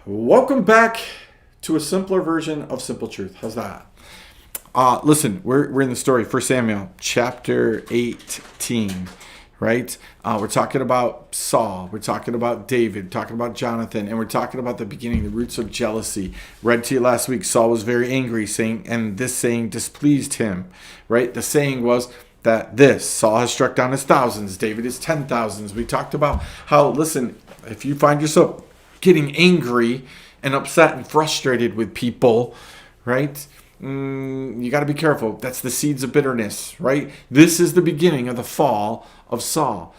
Welcome back to a simpler version of Simple Truth. How's that? Listen, we're in the story, 1 Samuel chapter 18, right? We're talking about Saul, we're talking about David, talking about Jonathan, and we're talking about the beginning, the roots of jealousy. Read to you last week, Saul was very angry, and this saying displeased him, right? The saying was that Saul has struck down his thousands, David his 10,000s. We talked about how, listen, if you find yourself getting angry and upset and frustrated with people, right? You got to be careful. That's the seeds of bitterness, right? This is the beginning of the fall of Saul,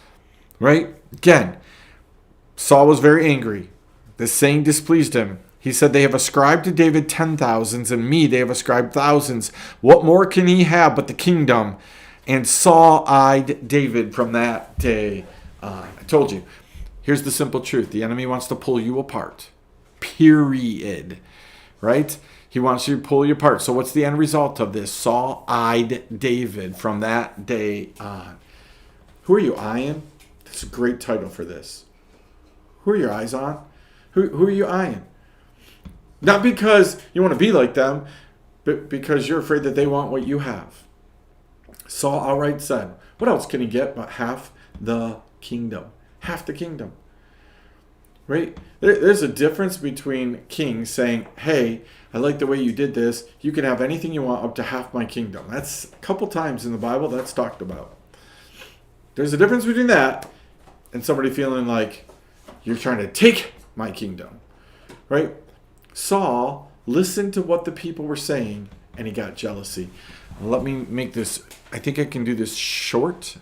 right? Again, Saul was very angry. This saying displeased him. He said, they have ascribed to David 10,000s, and me they have ascribed thousands. What more can he have but the kingdom? And Saul eyed David from that day on. I told you. Here's the simple truth. The enemy wants to pull you apart. Period. Right? He wants you to pull you apart. So what's the end result of this? Saul eyed David from that day on. Who are you eyeing? That's a great title for this. Who are your eyes on? Who are you eyeing? Not because you want to be like them, but because you're afraid that they want what you have. Saul outright said, what else can he get but half the kingdom? Half the kingdom. Right? There's a difference between kings saying, hey, I like the way you did this. You can have anything you want up to half my kingdom. That's a couple times in the Bible that's talked about. There's a difference between that and somebody feeling like you're trying to take my kingdom. Right? Saul listened to what the people were saying and he got jealousy. Let me make this, I think I can do this short.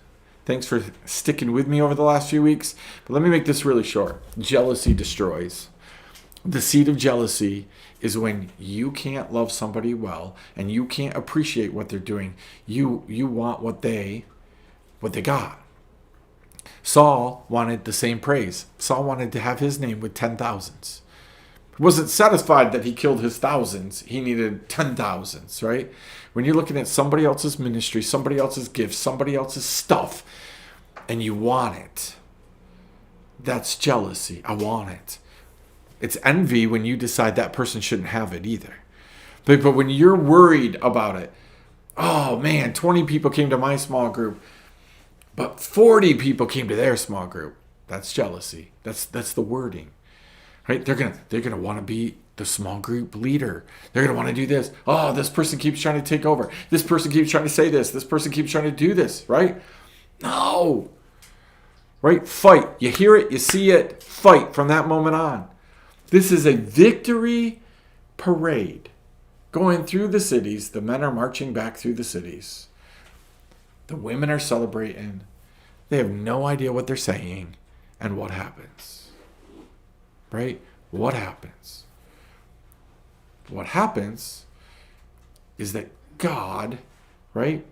Thanks for sticking with me over the last few weeks. But let me make this really short. Jealousy destroys. The seed of jealousy is when you can't love somebody well and you can't appreciate what they're doing. You want what they got. Saul wanted the same praise. Saul wanted to have his name with 10,000s. He wasn't satisfied that he killed his thousands. He needed 10,000s, right? When you're looking at somebody else's ministry, somebody else's gifts, somebody else's stuff, and you want it, that's jealousy. I want it. It's envy when you decide that person shouldn't have it either. But when you're worried about it, oh man, 20 people came to my small group, but 40 people came to their small group. That's jealousy. That's the wording. Right? They're gonna want to be the small group leader. They're gonna want to do this. Oh, this person keeps trying to take over. This person keeps trying to say this. This person keeps trying to do this. Right? No. Right? Fight. You hear it. You see it. Fight from that moment on. This is a victory parade going through the cities. The men are marching back through the cities. The women are celebrating. They have no idea what they're saying and what happens. Right? What happens? What happens is that God, right?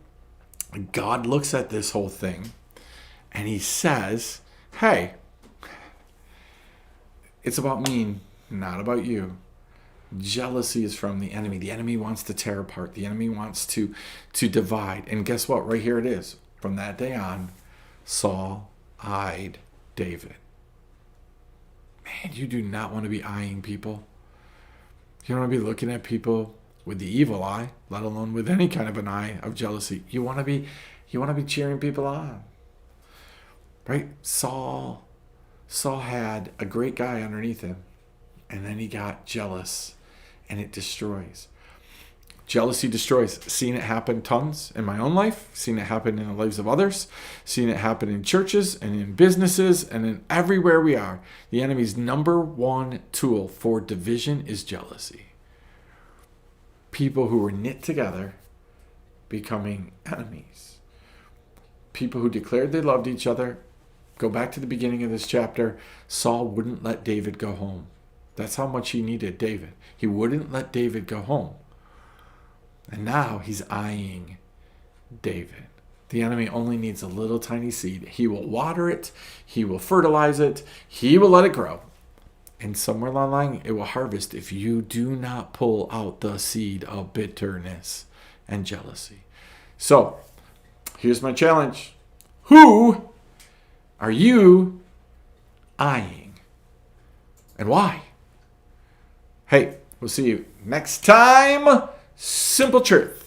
God looks at this whole thing and he says, hey, it's about me, not about you. Jealousy is from the enemy. The enemy wants to tear apart. The enemy wants to divide. And guess what? Right here it is. From that day on, Saul eyed David. Man, you do not want to be eyeing people. You don't want to be looking at people with the evil eye, let alone with any kind of an eye of jealousy. You want to be cheering people on. Right? Saul had a great guy underneath him, and then he got jealous, and it destroys. Jealousy destroys. Seen it happen tons in my own life, seen it happen in the lives of others, seen it happen in churches and in businesses and in everywhere we are. The enemy's number one tool for division is jealousy. People who were knit together becoming enemies. People who declared they loved each other. Go back to the beginning of this chapter. Saul wouldn't let David go home. That's how much he needed David. He wouldn't let David go home. And now he's eyeing David. The enemy only needs a little tiny seed. He will water it. He will fertilize it. He will let it grow. And somewhere along the line, it will harvest if you do not pull out the seed of bitterness and jealousy. So, here's my challenge. Who are you eyeing? And why? Hey, we'll see you next time. Simple truth.